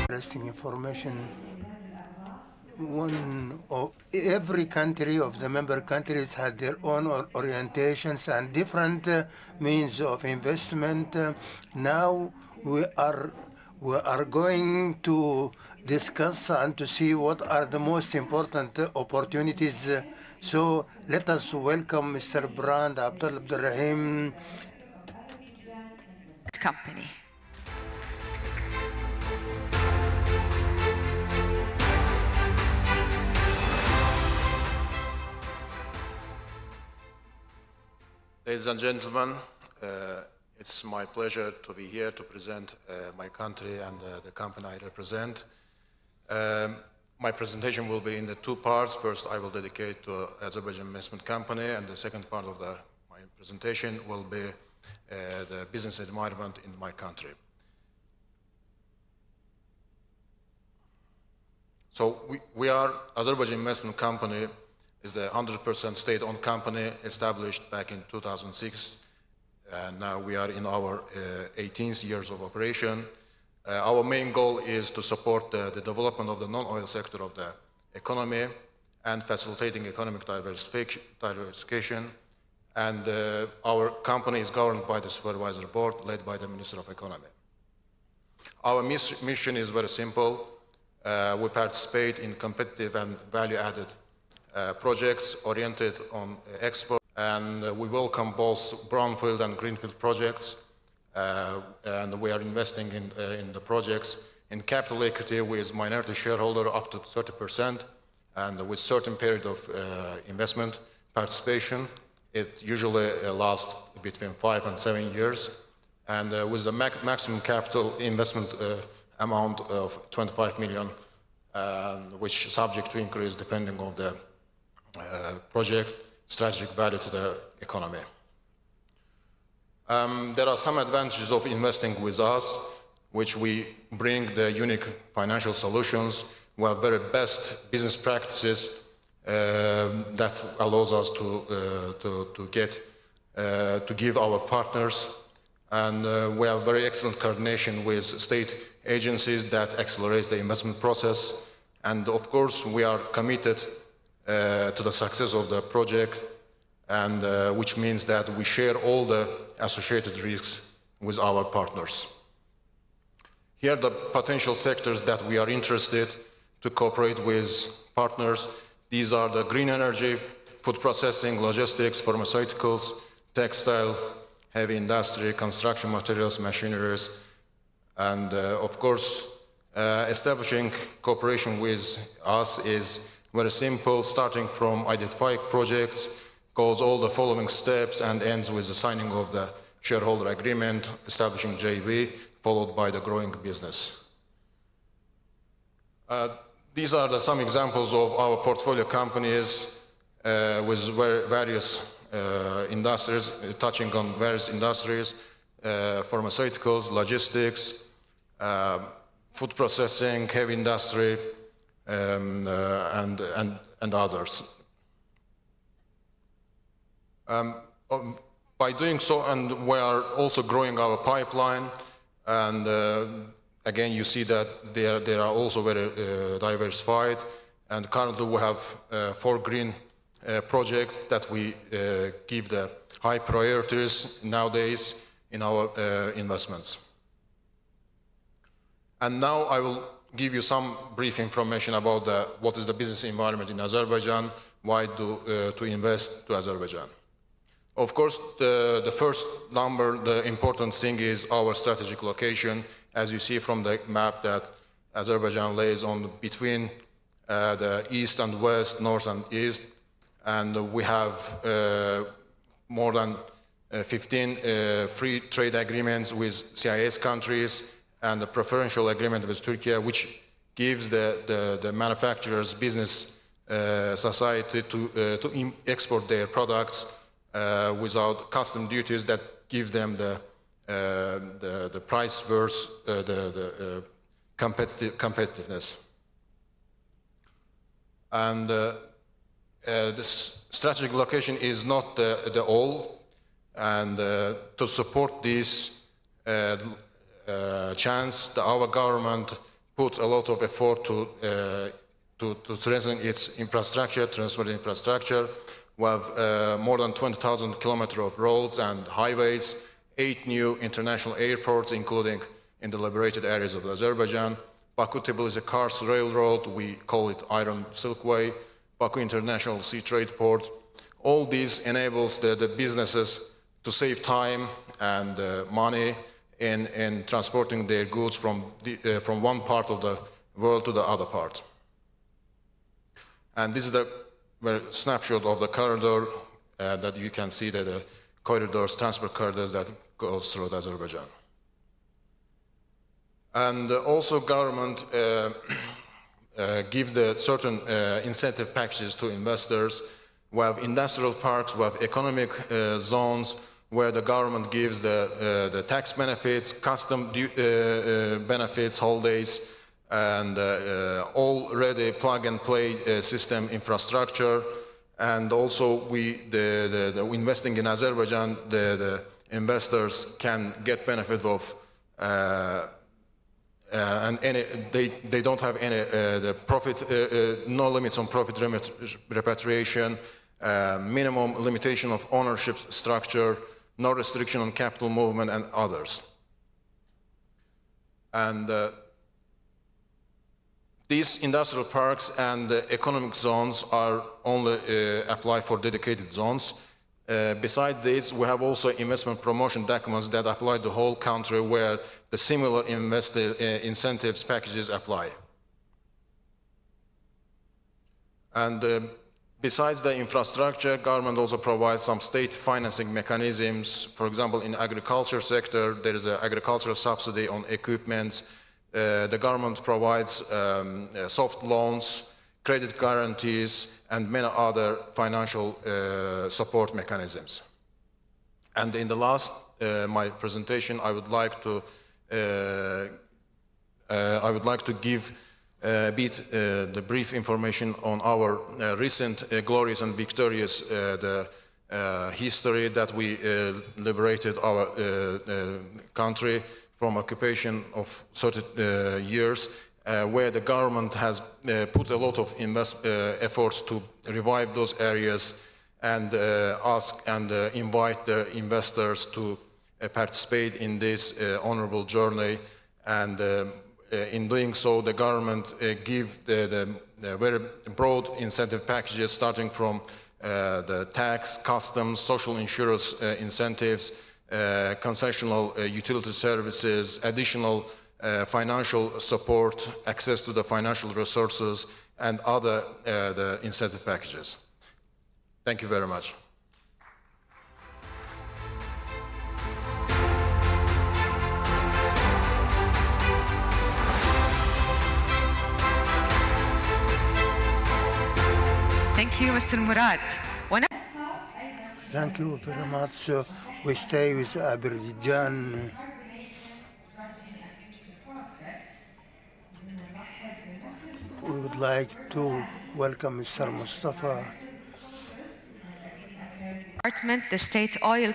interesting information. Every country of the member countries had their own orientations and different means of investment. Now we are going to discuss and to see what are the most important opportunities. So let us welcome Mr. Brand Abdulrahim. Company. Ladies and gentlemen, it's my pleasure to be here to present my country and the company I represent. My presentation will be in the two parts. First, I will dedicate to Azerbaijan Investment Company, and the second part of my presentation will be the business environment in my country. So we are Azerbaijan Investment Company is the 100% state-owned company established back in 2006. And now we are in our 18th years of operation. Our main goal is to support the development of the non-oil sector of the economy and facilitating economic diversification. And our company is governed by the Supervisory Board led by the Minister of Economy. Our mission is very simple. We participate in competitive and value-added projects oriented on export, and we welcome both brownfield and greenfield projects, and we are investing in the projects in capital equity with minority shareholder up to 30%, and with certain period of investment participation. It usually lasts between 5 and 7 years, and with the maximum capital investment amount of 25 million, which is subject to increase depending on the project strategic value to the economy. There are some advantages of investing with us, which we bring the unique financial solutions. We have very best business practices that allows us to give our partners, and we have very excellent coordination with state agencies that accelerates the investment process. And of course, we are committed to the success of the project, and which means that we share all the associated risks with our partners. Here are the potential sectors that we are interested to cooperate with partners. These are the green energy, food processing, logistics, pharmaceuticals, textile, heavy industry, construction materials, machineries, and of course, establishing cooperation with us is very simple, starting from identifying projects, goes all the following steps and ends with the signing of the shareholder agreement, establishing JV, followed by the growing business. These are some examples of our portfolio companies with various industries, touching on various industries, pharmaceuticals, logistics, food processing, heavy industry, and others. By doing so, and we are also growing our pipeline, and again you see that they are also very diversified, and currently we have 4 green projects that we give the high priorities nowadays in our investments. And now I will give you some brief information about what is the business environment in Azerbaijan, why to invest to Azerbaijan. Of course, the first number, the important thing is our strategic location. As you see from the map that Azerbaijan lays on between the east and west, north and east, and we have more than 15 free trade agreements with CIS countries and a preferential agreement with Turkey, which gives the manufacturers, business society to export their products without custom duties that gives them the price versus the competitiveness. And this strategic location is not the all, and to support this chance, our government put a lot of effort to strengthen its infrastructure, transport infrastructure. We have more than 20,000 kilometers of roads and highways, 8 new international airports, including in the liberated areas of Azerbaijan. Baku-Tbilisi-Kars Railroad, we call it Iron Silkway, Baku International Sea Trade Port. All these enables the businesses to save time and money in transporting their goods from one part of the world to the other part. And this is the snapshot of the corridor that you can see, that the corridors, transport corridors that goes through Azerbaijan. And also government give the certain incentive packages to investors. We have industrial parks, we have economic zones where the government gives the tax benefits, custom benefits, holidays, and already plug-and-play system infrastructure. And also the investing in Azerbaijan, the investors can get benefit of and they don't have any the profit, no limits on profit repatriation, minimum limitation of ownership structure, no restriction on capital movement, and others. And these industrial parks and economic zones are only apply for dedicated zones. Besides this, we have also investment promotion documents that apply to the whole country where the similar investor incentives packages apply. And besides the infrastructure, government also provides some state financing mechanisms. For example, in agriculture sector, there is an agricultural subsidy on equipment. The government provides soft loans, credit guarantees, and many other financial support mechanisms. And in the last, my presentation, I would like to give a bit the brief information on our recent glorious and victorious history that we liberated our country from occupation of 30 years, where the government has put a lot of efforts to revive those areas and ask and invite the investors to participate in this honorable journey. And in doing so, the government give the very broad incentive packages, starting from the tax, customs, social insurance incentives, concessional utility services, additional financial support, access to the financial resources, and other the incentive packages. Thank you very much. Thank you, Mr. Murad. Thank you very much. We stay with Azerbaijan. We would like to welcome Mr. Mustafa. Department, the State Oil.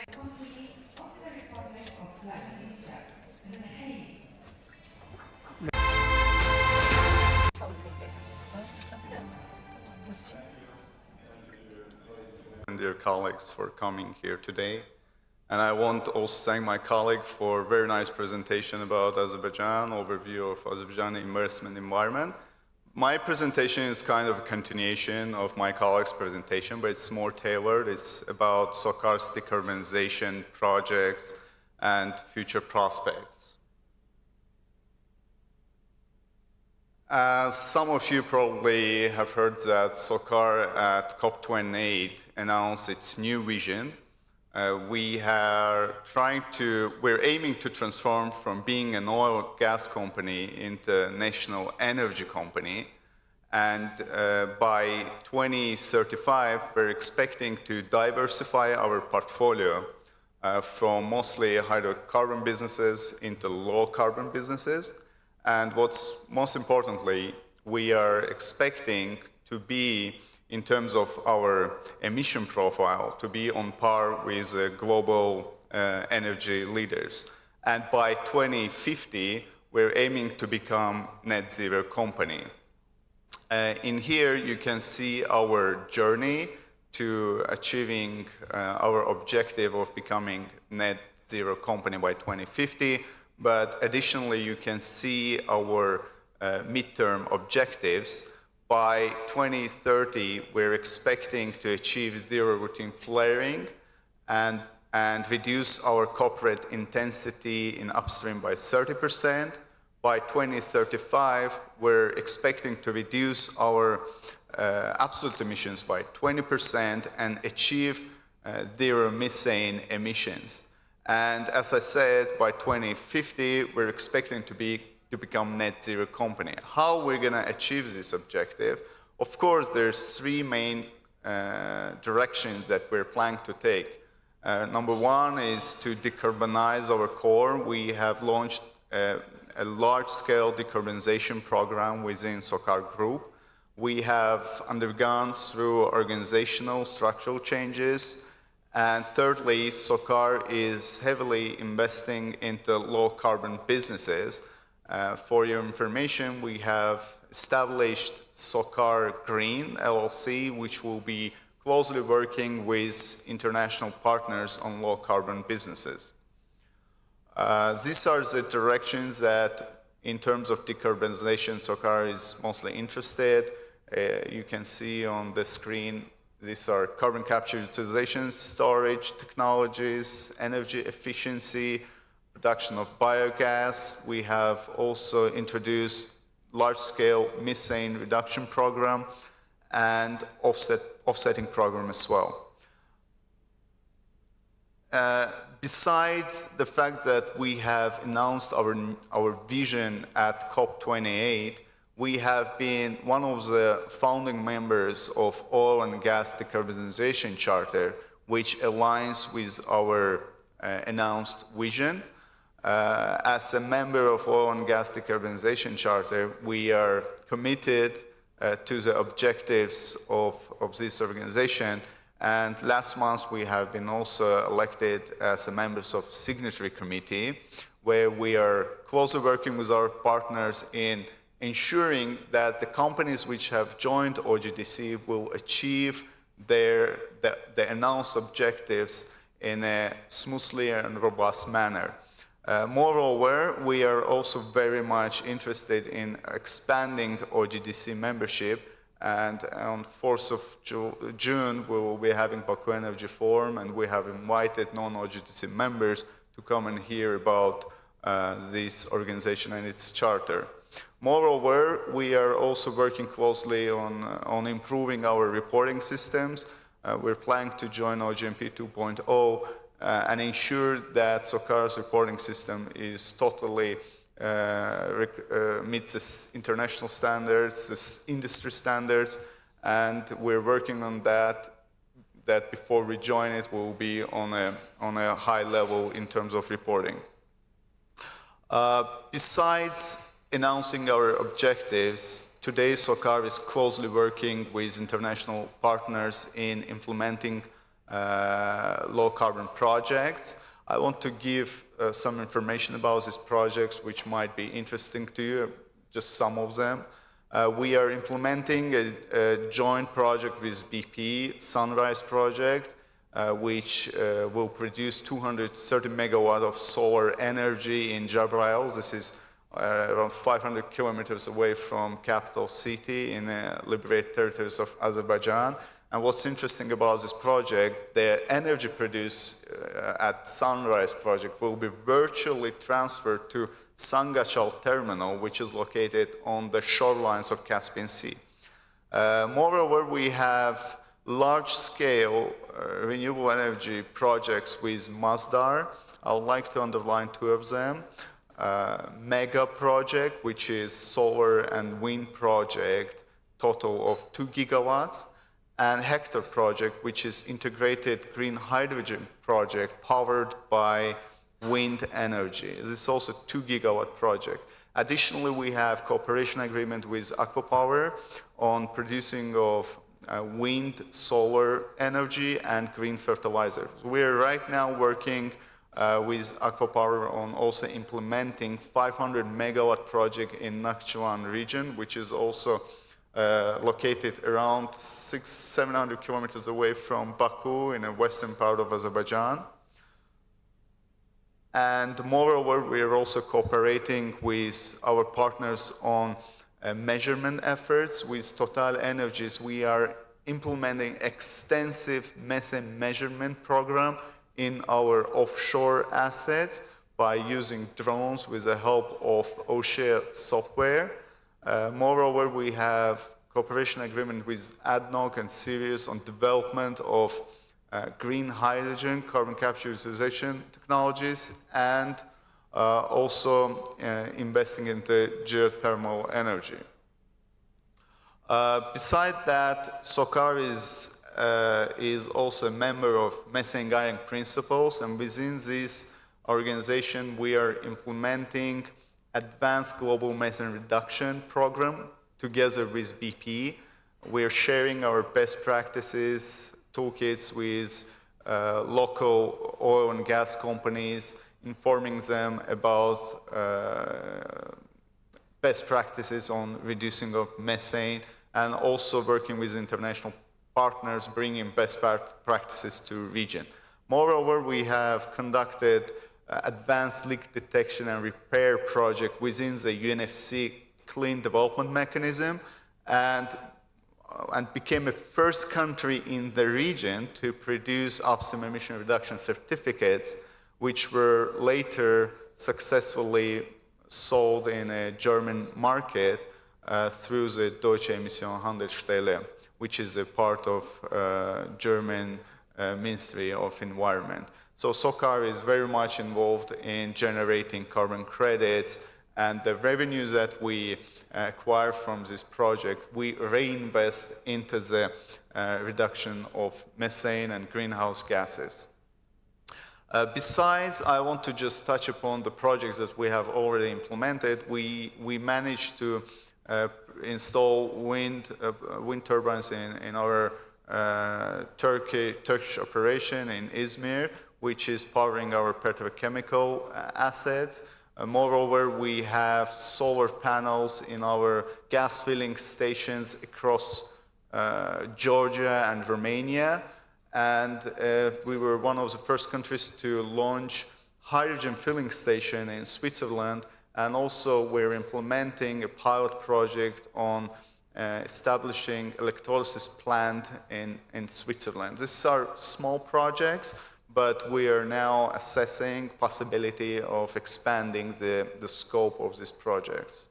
And dear colleagues for coming here today. And I want to also thank my colleague for a very nice presentation about Azerbaijan, overview of Azerbaijan investment environment. My presentation is kind of a continuation of my colleague's presentation, but it's more tailored. It's about SOCAR's decarbonization projects and future prospects. As some of you probably have heard that SOCAR at COP28 announced its new vision. We're aiming to transform from being an oil and gas company into a national energy company. And by 2035, we're expecting to diversify our portfolio from mostly hydrocarbon businesses into low carbon businesses. And what's most importantly, we are expecting to be, in terms of our emission profile, to be on par with global energy leaders. And by 2050, we're aiming to become net zero company. In here, you can see our journey to achieving our objective of becoming net zero company by 2050. But additionally, you can see our midterm objectives. By 2030, we're expecting to achieve zero routine flaring and reduce our corporate intensity in upstream by 30%. By 2035, we're expecting to reduce our absolute emissions by 20% and achieve zero methane emissions. And as I said, by 2050, we're expecting to become net zero company. How we're going to achieve this objective? Of course, there's three main directions that we're planning to take. Number one is to decarbonize our core. We have launched a large-scale decarbonization program within SOCAR Group. We have undergone through organizational structural changes. And thirdly, SOCAR is heavily investing into low-carbon businesses. For your information, we have established SOCAR Green LLC, which will be closely working with international partners on low-carbon businesses. These are the directions that, in terms of decarbonization, SOCAR is mostly interested. You can see on the screen, these are carbon capture utilization, storage technologies, energy efficiency, production of biogas. We have also introduced large-scale methane reduction program and offsetting program as well. Besides the fact that we have announced our vision at COP28, we have been one of the founding members of Oil and Gas Decarbonization Charter, which aligns with our announced vision. As a member of Oil and Gas Decarbonization Charter, we are committed to the objectives of this organization. And last month, we have been also elected as members of Signatory Committee, where we are closely working with our partners in ensuring that the companies which have joined OGDC will achieve the announced objectives in a smoothly and robust manner. Moreover, we are also very much interested in expanding OGDC membership. And on 4th of June, we will be having Baku Energy Forum, and we have invited non-OGDC members to come and hear about this organization and its charter. Moreover, we are also working closely on improving our reporting systems. We're planning to join OGMP 2.0 and ensure that SOCAR's reporting system is totally meets the international standards, the industry standards, and we're working on that before we join it, we'll be on a high level in terms of reporting. Besides announcing our objectives, today SOCAR is closely working with international partners in implementing low-carbon projects. I want to give some information about these projects which might be interesting to you, just some of them. We are implementing a joint project with BP, Sunrise Project, which will produce 230 megawatt of solar energy in Jabrail. This is around 500 kilometers away from capital city in liberated territories of Azerbaijan. And what's interesting about this project, the energy produced at Sunrise Project will be virtually transferred to Sangachal Terminal, which is located on the shorelines of Caspian Sea. Moreover, we have large-scale renewable energy projects with Masdar. I would like to underline two of them. Mega project, which is solar and wind project, total of 2 gigawatts. And Hector project, which is integrated green hydrogen project powered by wind energy. This is also 2 gigawatt project. Additionally, we have cooperation agreement with Aquapower on producing of wind, solar energy, and green fertilizer. We are right now working with Akva Power on also implementing 500 megawatt project in Nakhchivan region, which is also located around 600-700 kilometers away from Baku in the western part of Azerbaijan. And moreover, we are also cooperating with our partners on measurement efforts. With Total Energies, we are implementing extensive methane measurement program in our offshore assets by using drones with the help of OSHA software. Moreover, we have cooperation agreement with ADNOC and Sirius on development of green hydrogen, carbon capture utilization technologies, and also investing into geothermal energy. Besides that, SOCAR is also a member of Methane Guiding Principles, and within this organization we are implementing advanced global methane reduction program together with BP. We are sharing our best practices, toolkits with local oil and gas companies, informing them about best practices on reducing of methane, and also working with international partners, bringing best practices to region. Moreover, we have conducted advanced leak detection and repair project within the UNFC Clean Development Mechanism, and became the first country in the region to produce upstream emission reduction certificates, which were later successfully sold in a German market through the Deutsche Emissionshandelsstelle, which is a part of German Ministry of Environment. So SOCAR is very much involved in generating carbon credits, and the revenues that we acquire from this project, we reinvest into the reduction of methane and greenhouse gases. Besides, I want to just touch upon the projects that we have already implemented. We managed to install wind turbines in our Turkish operation in Izmir, which is powering our petrochemical assets. Moreover, we have solar panels in our gas filling stations across Georgia and Romania. And we were one of the first countries to launch hydrogen filling station in Switzerland. And also we're implementing a pilot project on establishing electrolysis plant in Switzerland. These are small projects, but we are now assessing possibility of expanding the scope of these projects.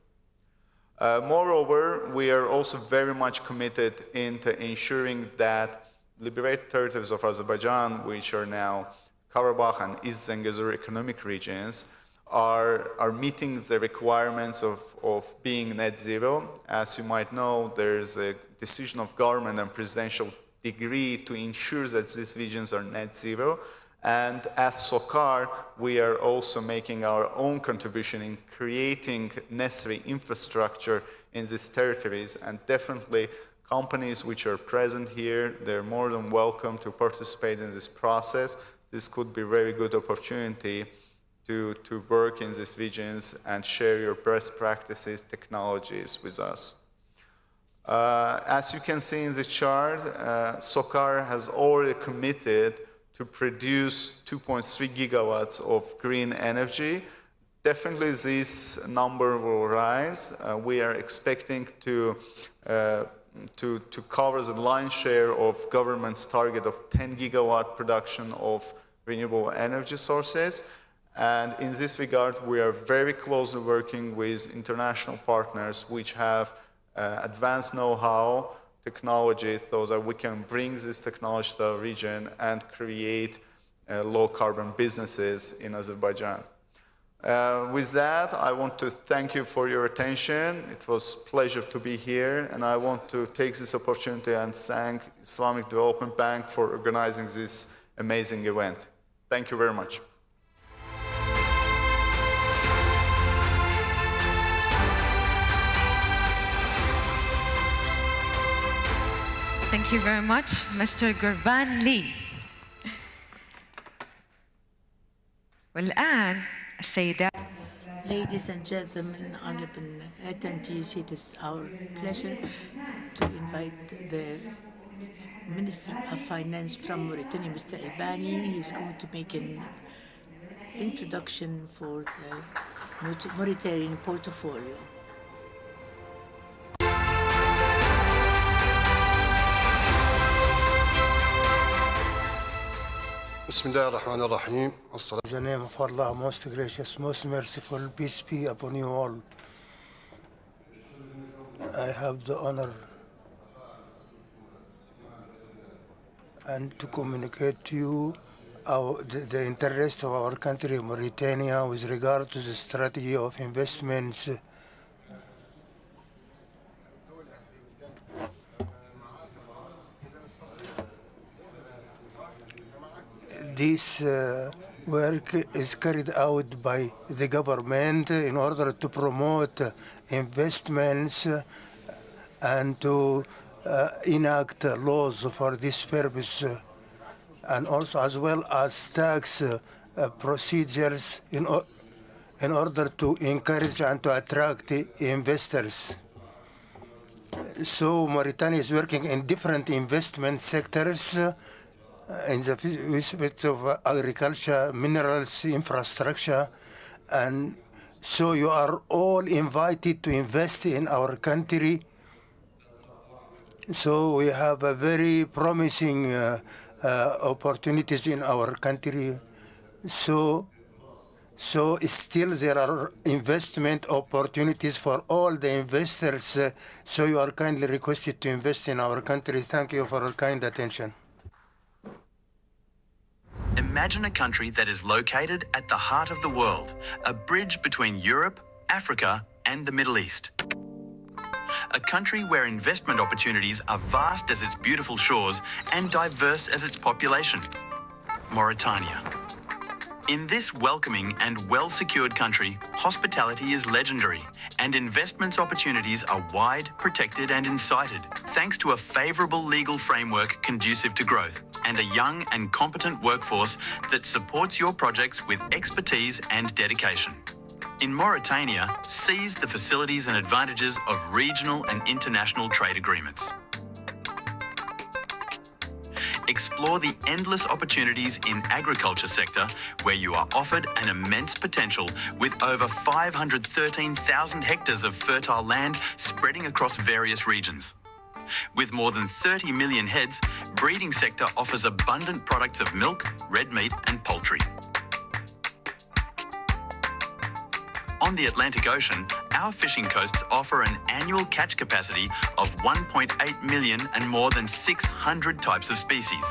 Moreover, we are also very much committed into ensuring that liberated territories of Azerbaijan, which are now Karabakh and East Zangezur economic regions, are meeting the requirements of being net zero. As you might know, there's a decision of government and presidential degree to ensure that these regions are net zero. And as SOCAR, we are also making our own contribution in creating necessary infrastructure in these territories. And definitely companies which are present here, they're more than welcome to participate in this process. This could be a very good opportunity to work in these regions and share your best practices, technologies with us. As you can see in the chart, SOCAR has already committed to produce 2.3 gigawatts of green energy. Definitely this number will rise. We are expecting to cover the lion's share of government's target of 10 gigawatt production of renewable energy sources. And in this regard, we are very closely working with international partners which have advanced know-how, technology, so that we can bring this technology to our region and create low-carbon businesses in Azerbaijan. With that, I want to thank you for your attention. It was a pleasure to be here, and I want to take this opportunity and thank Islamic Development Bank for organizing this amazing event. Thank you very much. Thank you very much, Mr. Gurban Lee. والآن السيدات. Ladies and gentlemen, honorable attendees, it is our pleasure to invite the Minister of Finance from Mauritania, Mr. Albani. He is going to make an introduction for the Mauritanian portfolio. In the name of Allah, most gracious, most merciful, peace be upon you all. I have the honor and to communicate to you the interest of our country, Mauritania, with regard to the strategy of investments. This work is carried out by the government in order to promote investments and to enact laws for this purpose, and also as well as tax procedures in order to encourage and to attract investors. So Mauritania is working in different investment sectors in the respect of agriculture, minerals, infrastructure, and so you are all invited to invest in our country. So we have a very promising opportunities in our country. So still there are investment opportunities for all the investors. So you are kindly requested to invest in our country. Thank you for your kind attention. Imagine a country that is located at the heart of the world, a bridge between Europe, Africa, and the Middle East. A country where investment opportunities are vast as its beautiful shores and diverse as its population. Mauritania. In this welcoming and well-secured country, hospitality is legendary and investments opportunities are wide, protected and incited, thanks to a favourable legal framework conducive to growth and a young and competent workforce that supports your projects with expertise and dedication. In Mauritania, seize the facilities and advantages of regional and international trade agreements. Explore the endless opportunities in agriculture sector where you are offered an immense potential with over 513,000 hectares of fertile land spreading across various regions. With more than 30 million heads, breeding sector offers abundant products of milk, red meat and poultry. On the Atlantic Ocean, our fishing coasts offer an annual catch capacity of 1.8 million and more than 600 types of species.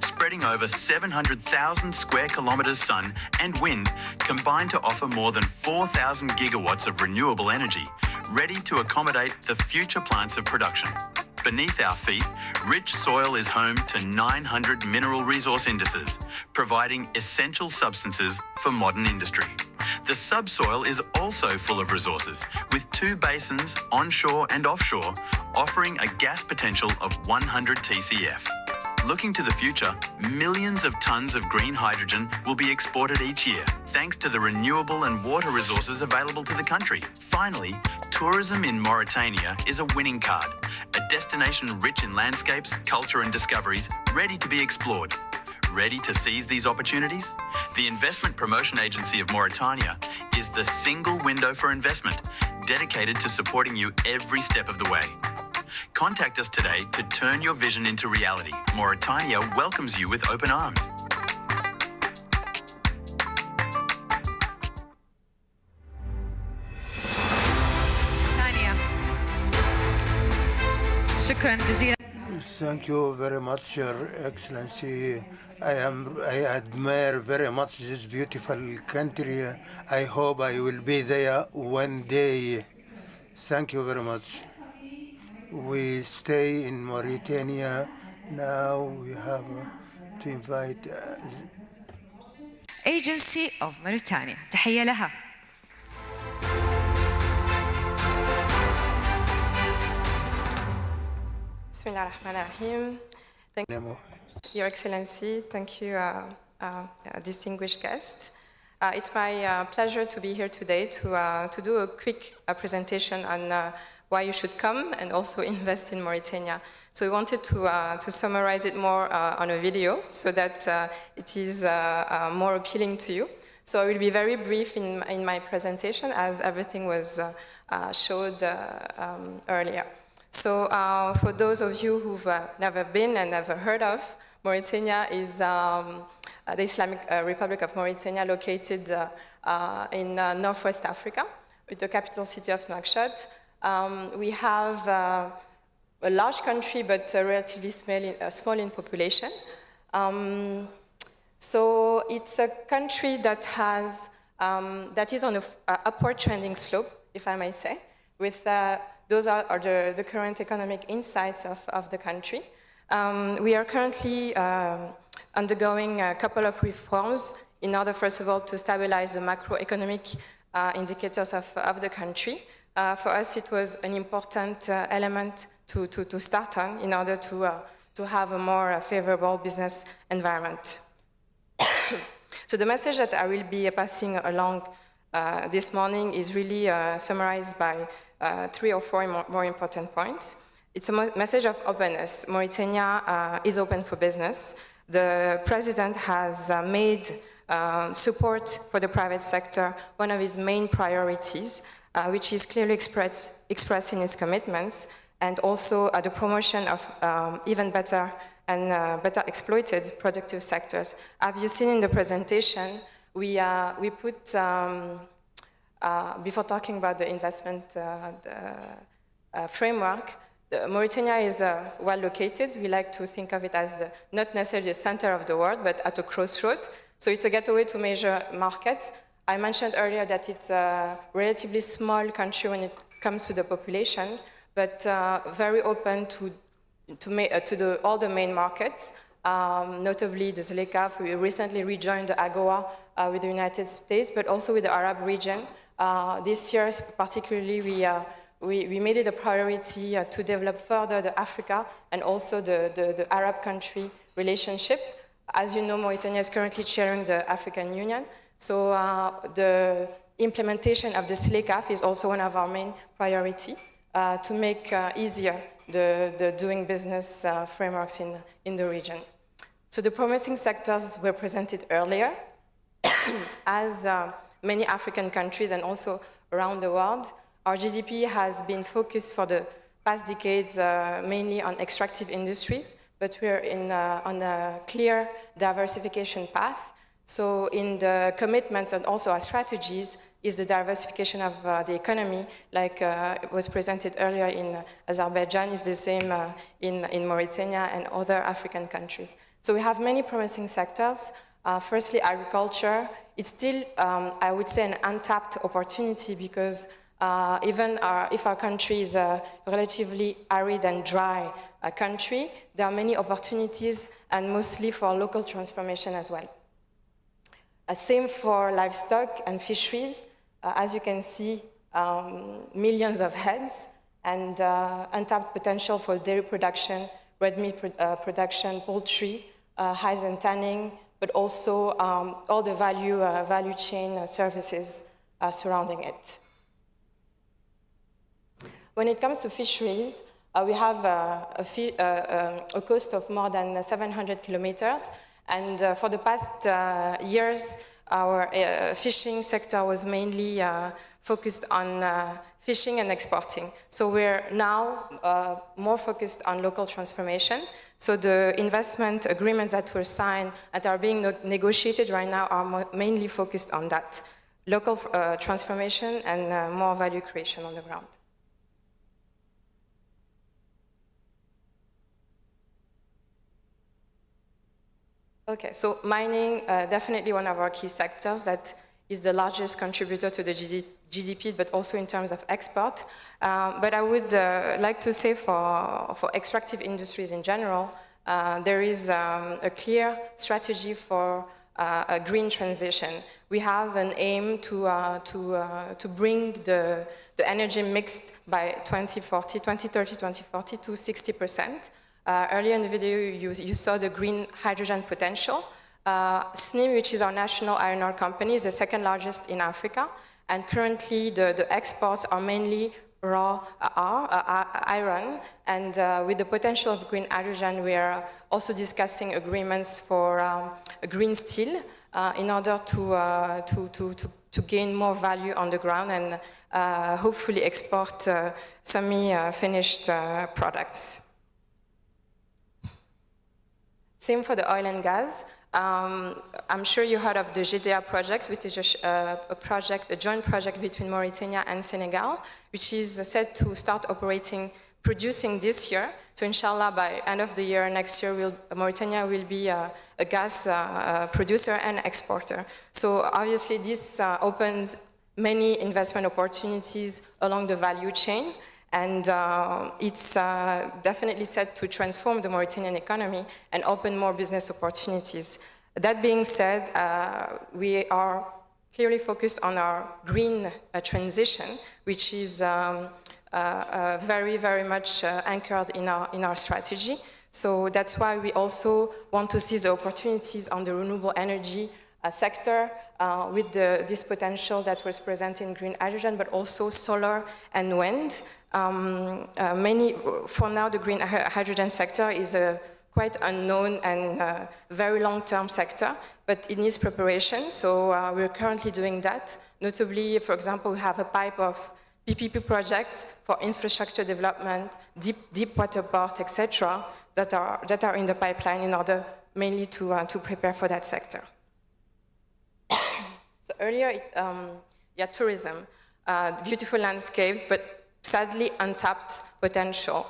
Spreading over 700,000 square kilometres sun and wind combine to offer more than 4,000 gigawatts of renewable energy, ready to accommodate the future plants of production. Beneath our feet, rich soil is home to 900 mineral resource indices, providing essential substances for modern industry. The subsoil is also full of resources, with 2 basins, onshore and offshore, offering a gas potential of 100 TCF. Looking to the future, millions of tons of green hydrogen will be exported each year, thanks to the renewable and water resources available to the country. Finally, tourism in Mauritania is a winning card, a destination rich in landscapes, culture and discoveries, ready to be explored. Ready to seize these opportunities? The Investment Promotion Agency of Mauritania is the single window for investment, dedicated to supporting you every step of the way. Contact us today to turn your vision into reality. Mauritania welcomes you with open arms. ثانية. شكرا جزيلا. Thank you very much, Your Excellency. I admire very much this beautiful country. I hope I will be there one day. Thank you very much. We stay in Mauritania. Now we have to invite Agency of Mauritania. تحية لها. Bismillah ar-Rahman ar-Rahim. Thank you, Your Excellency. Thank you, distinguished guests. It's my pleasure to be here today to do a quick presentation on why you should come and also invest in Mauritania. So we wanted to summarize it more on a video so that it is more appealing to you. So I will be very brief in my presentation as everything was showed earlier. So for those of you who've never been and never heard of, Mauritania is the Islamic Republic of Mauritania, located in northwest Africa, with the capital city of Nouakchott. We have a large country, but relatively small in population. So it's a country that has that is on an upward trending slope, if I may say. With those are the current economic insights of the country. We are currently undergoing a couple of reforms in order, first of all, to stabilize the macroeconomic indicators of the country. For us, it was an important element to start on in order to have a more favorable business environment. So the message that I will be passing along this morning is really summarized by 3 or 4 more important points. It's a message of openness. Mauritania is open for business. The president has made support for the private sector one of his main priorities, which is clearly expressed in his commitments, and also the promotion of even better and better exploited productive sectors. As you've seen in the presentation, we put, before talking about the investment framework, Mauritania is well located. We like to think of it as not necessarily the center of the world, but at a crossroad. So it's a gateway to major markets. I mentioned earlier that it's a relatively small country when it comes to the population, but very open to all the main markets, notably the ZLECAf. We recently rejoined the AGOA with the United States, but also with the Arab region. This year, particularly, we made it a priority to develop further the Africa and also the Arab country relationship. As you know, Mauritania is currently chairing the African Union, so the implementation of the ZLECAf is also one of our main priorities to make easier the doing business frameworks in the region. So the promising sectors were presented earlier. As many African countries and also around the world, our GDP has been focused for the past decades mainly on extractive industries, but we're on a clear diversification path. So in the commitments and also our strategies is the diversification of the economy, like it was presented earlier in Azerbaijan, is the same in Mauritania and other African countries. So we have many promising sectors. Firstly, agriculture. It's still, I would say, an untapped opportunity because even if our country is a relatively arid and dry country, there are many opportunities, and mostly for local transformation as well. Same for livestock and fisheries. As you can see, millions of heads and untapped potential for dairy production, red meat production, poultry, hides and tanning, but also all the value chain services surrounding it. When it comes to fisheries, we have a coast of more than 700 kilometers, and for the past years, our fishing sector was mainly focused on fishing and exporting. So we're now more focused on local transformation. So the investment agreements that were signed, that are being negotiated right now, are mainly focused on that. Local transformation and more value creation on the ground. Okay, so mining, definitely one of our key sectors that is the largest contributor to the GDP, but also in terms of export. But I would like to say for extractive industries in general, there is a clear strategy for a green transition. We have an aim to bring the energy mix by 2030, 2040 to 60%. Earlier in the video, you saw the green hydrogen potential. SNIM, which is our national iron ore company, is the second largest in Africa. And currently, the exports are mainly raw iron. And with the potential of green hydrogen, we are also discussing agreements for green steel in order to gain more value on the ground and hopefully export semi-finished products. Same for the oil and gas. I'm sure you heard of the GDA project, which is a joint project between Mauritania and Senegal, which is set to start producing this year. So inshallah, by end of the year, next year, Mauritania will be a gas producer and exporter. So obviously, this opens many investment opportunities along the value chain. And it's definitely set to transform the Mauritanian economy and open more business opportunities. That being said, we are clearly focused on our green transition, which is very, very much anchored in our strategy. So that's why we also want to seize the opportunities on the renewable energy sector with this potential that was present in green hydrogen, but also solar and wind. For now, the green hydrogen sector is a quite unknown and very long-term sector, but it needs preparation, so we're currently doing that. Notably, for example, we have a pipe of PPP projects for infrastructure development, deep water port, etc., that are in the pipeline in order mainly to prepare for that sector. So earlier, tourism, beautiful landscapes, but sadly untapped potential.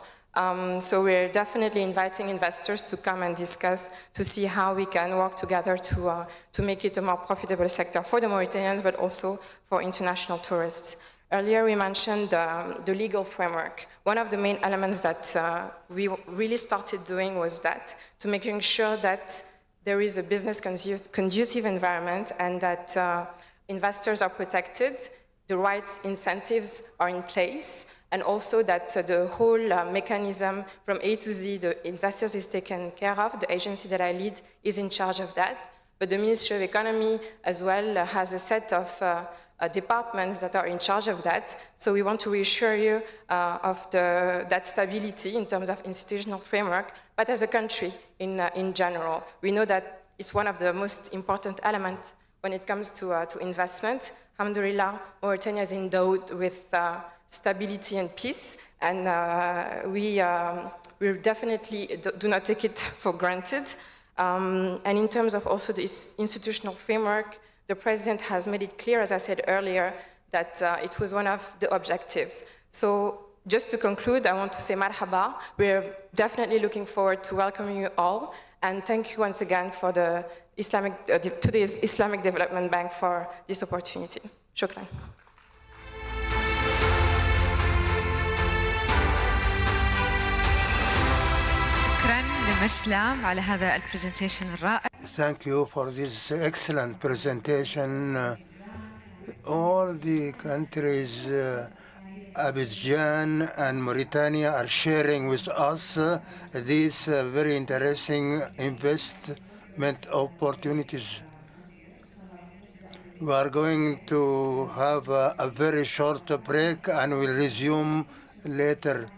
So we're definitely inviting investors to come and discuss to see how we can work together to make it a more profitable sector for the Mauritanians, but also for international tourists. Earlier we mentioned the legal framework. One of the main elements that we really started doing was that, to making sure that there is a business conducive environment and that investors are protected, the rights incentives are in place, and also that the whole mechanism from A to Z, the investors is taken care of. The agency that I lead is in charge of that. But the Ministry of Economy as well has a set of departments that are in charge of that. So we want to reassure you of that stability in terms of institutional framework, but as a country in general. We know that it's one of the most important elements when it comes to investment. Alhamdulillah, Mauritania is endowed with stability and peace, and we definitely do not take it for granted. And in terms of also this institutional framework, the President has made it clear, as I said earlier, that it was one of the objectives. So just to conclude, I want to say marhaba. We're definitely looking forward to welcoming you all, and thank you once again for to the Islamic Development Bank for this opportunity. Shukran. شكرا لمسلم على هذا البرزنتيشن الرائع. Thank you for this excellent presentation. All the countries, Abidjan and Mauritania, are sharing with us these very interesting investment opportunities. We are going to have a very short break and we'll resume later.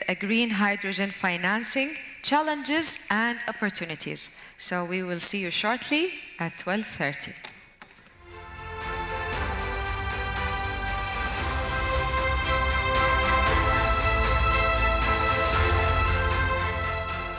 A green hydrogen financing, challenges and opportunities. So we will see you shortly at 12:30.